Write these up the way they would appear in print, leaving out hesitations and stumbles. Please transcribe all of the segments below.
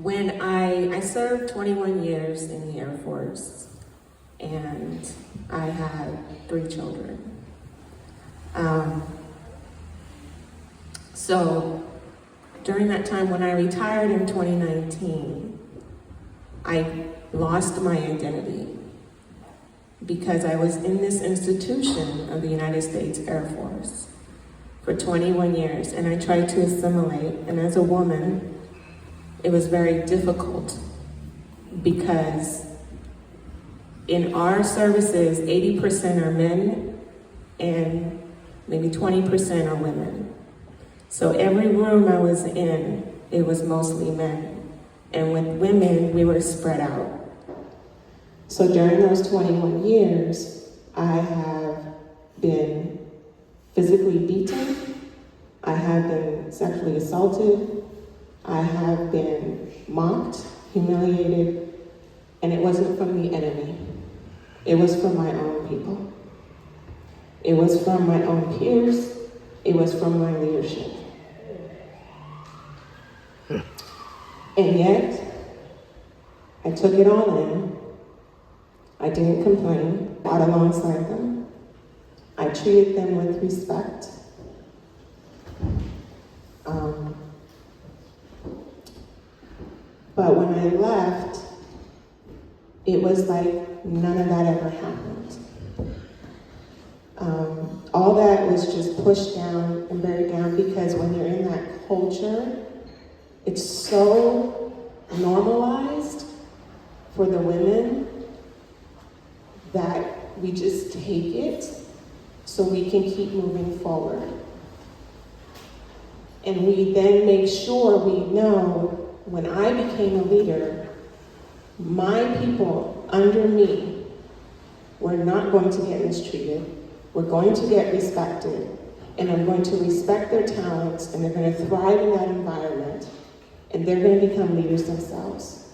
When I served 21 years in the Air Force, and I had 3 children. So during that time, when I retired in 2019, I lost my identity because I was in this institution of the United States Air Force for 21 years, and I tried to assimilate, and as a woman, it was very difficult because in our services, 80% are men and maybe 20% are women. So every room I was in, it was mostly men. And with women, we were spread out. So during those 21 years, I have been physically beaten, I have been sexually assaulted, I have been mocked, humiliated, and it wasn't from the enemy. It was from my own people. It was from my own peers. It was from my leadership. And yet, I took it all in. I didn't complain, fought alongside them. I treated them with respect. But when I left, it was like none of that ever happened. All that was just pushed down and buried down because when you're in that culture, it's so normalized for the women that we just take it so we can keep moving forward. And we then make sure we know when I became a leader, my people under me were not going to get mistreated. We're going to get respected, and I'm going to respect their talents, and they're going to thrive in that environment, and they're going to become leaders themselves.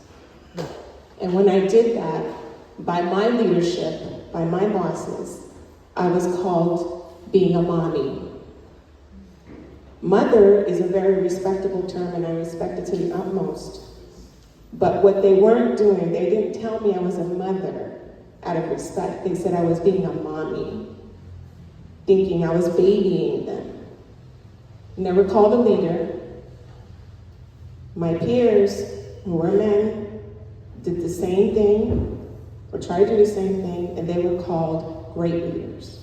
And when I did that, by my leadership, by my bosses, I was called being a mommy. Mother is a very respectable term, and I respect it to the utmost. But what they weren't doing, they didn't tell me I was a mother out of respect. They said I was being a mommy, thinking I was babying them. Never called a leader. My peers, who were men, did the same thing, or tried to do the same thing, and they were called great leaders.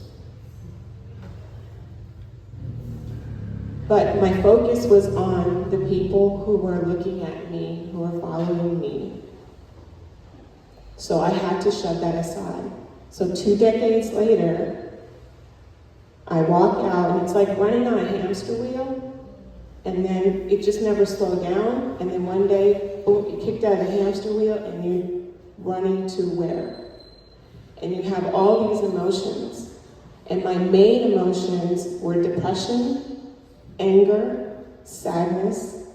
But my focus was on the people who were looking at me, who were following me. So I had to shove that aside. So 2 decades later, I walk out, and it's like running on a hamster wheel, and then it just never slowed down, and then one day, boom, you're kicked out of the hamster wheel, and you're running to where? And you have all these emotions. And my main emotions were depression, anger, sadness,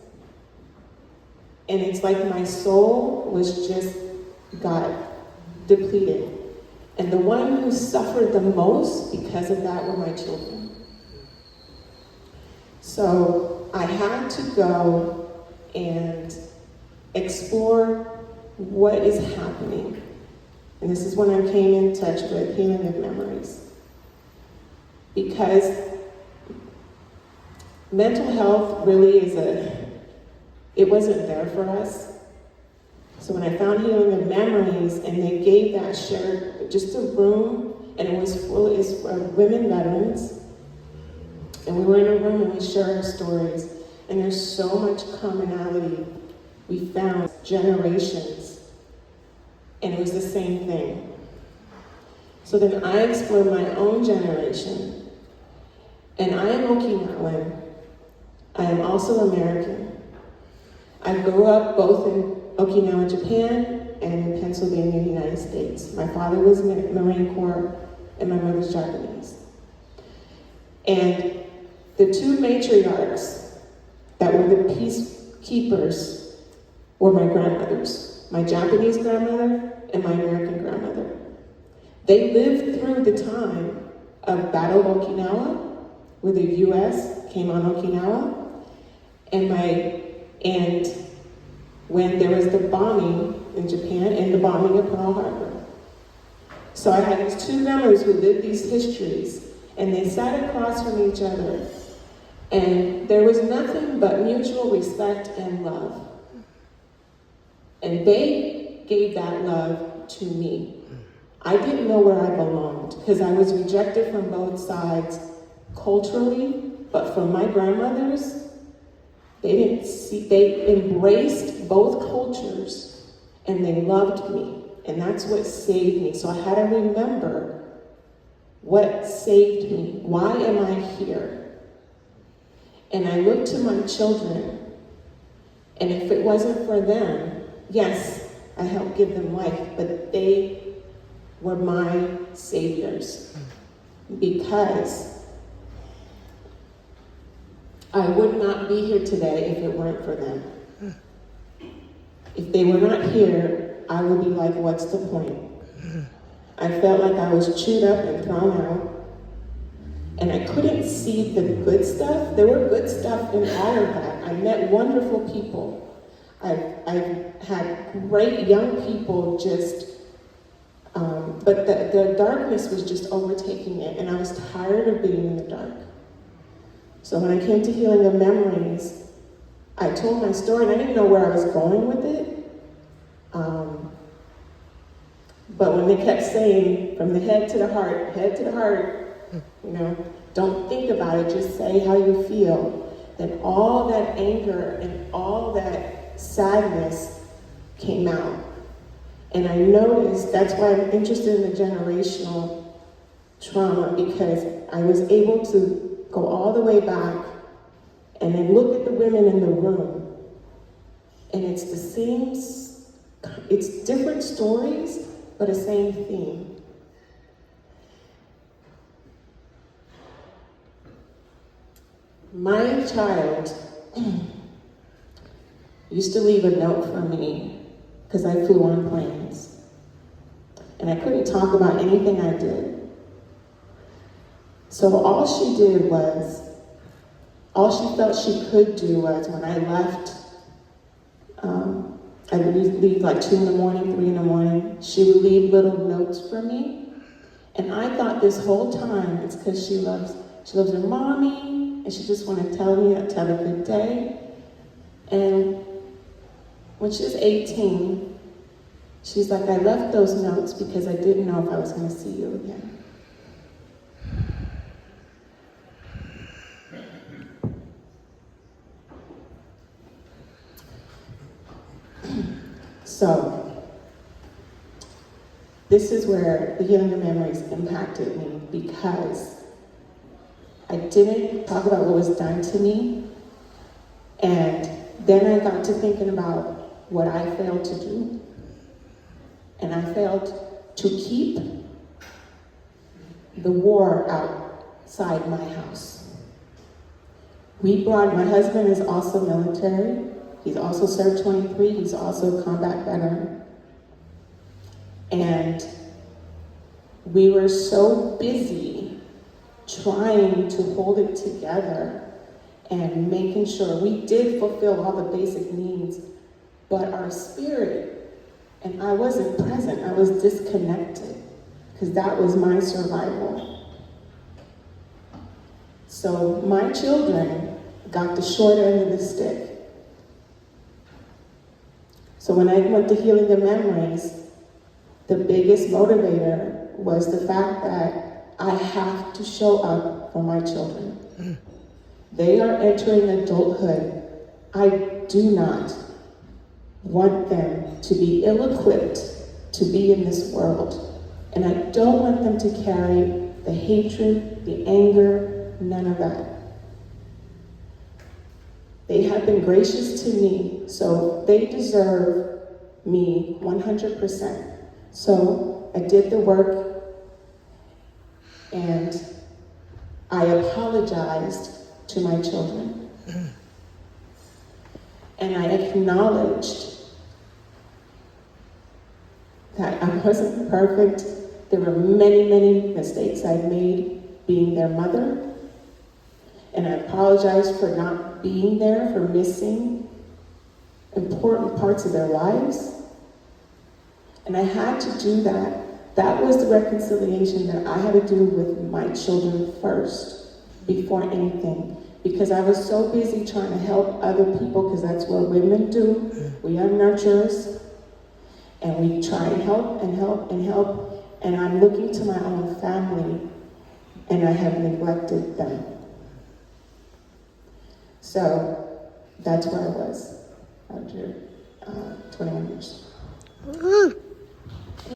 and it's like my soul was just got depleted. And the one who suffered the most because of that were my children. So I had to go and explore what is happening. And this is when I came in touch with healing of memories. Because mental health really it wasn't there for us. So when I found healing of memories, and they gave that shared, just a room, and it was full of women veterans, and we were in a room and we shared our stories, and there's so much commonality. We found generations, and it was the same thing. So then I explored my own generation, and I am Okinawan. I am also American. I grew up both in Okinawa, Japan, and in Pennsylvania, United States. My father was Marine Corps, and my mother's Japanese. And the 2 matriarchs that were the peacekeepers were my grandmothers, my Japanese grandmother and my American grandmother. They lived through the time of Battle of Okinawa, where the U.S. came on Okinawa, and when there was the bombing in Japan and the bombing of Pearl Harbor. So I had these two members who lived these histories, and they sat across from each other, and there was nothing but mutual respect and love. And they gave that love to me. I didn't know where I belonged, because I was rejected from both sides culturally, but from my grandmothers, they embraced both cultures, and they loved me. And that's what saved me. So I had to remember what saved me. Why am I here? And I looked to my children, and if it wasn't for them, yes, I helped give them life, but they were my saviors, because I would not be here today if it weren't for them. If they were not here, I would be like, what's the point? I felt like I was chewed up and thrown out, and I couldn't see the good stuff. There were good stuff in all of that. I met wonderful people. I've had great young people but the darkness was just overtaking it, and I was tired of being in the dark. So when I came to Healing of Memories, I told my story, and I didn't know where I was going with it. But when they kept saying, from the head to the heart, don't think about it, just say how you feel, then all that anger and all that sadness came out. And I noticed, that's why I'm interested in the generational trauma, because I was able to go all the way back and then look at the women in the room. And it's the same, it's different stories, but a same theme. My child used to leave a note for me, because I flew on planes. And I couldn't talk about anything I did. So all she felt she could do was, when I left, I would leave like 2 in the morning, 3 in the morning, she would leave little notes for me. And I thought this whole time it's because she loves her mommy, and she just wanted to tell me to have a good day. And when she was 18, she's like, I left those notes because I didn't know if I was going to see you again. So, this is where the Healing of Memories impacted me, because I didn't talk about what was done to me, and then I got to thinking about what I failed to do. And I failed to keep the war outside my house. My husband is also military. He's also served 23. He's also a combat veteran. And we were so busy trying to hold it together and making sure we did fulfill all the basic needs, but our spirit, and I wasn't present, I was disconnected, because that was my survival. So my children got the short end of the stick. So when I went to Healing the Memories, the biggest motivator was the fact that I have to show up for my children. They are entering adulthood. I do not want them to be ill-equipped to be in this world. And I don't want them to carry the hatred, the anger, none of that. They have been gracious to me, so they deserve me 100%. So I did the work, and I apologized to my children. And I acknowledged that I wasn't perfect. There were many, many mistakes I'd made being their mother. And I apologized for not being there, for missing important parts of their lives. And I had to do that. That was the reconciliation that I had to do with my children first, before anything. Because I was so busy trying to help other people, because that's what women do. We are nurturers. And we try and help and help and help. And I'm looking to my own family, and I have neglected them. So that's where I was after 21 years.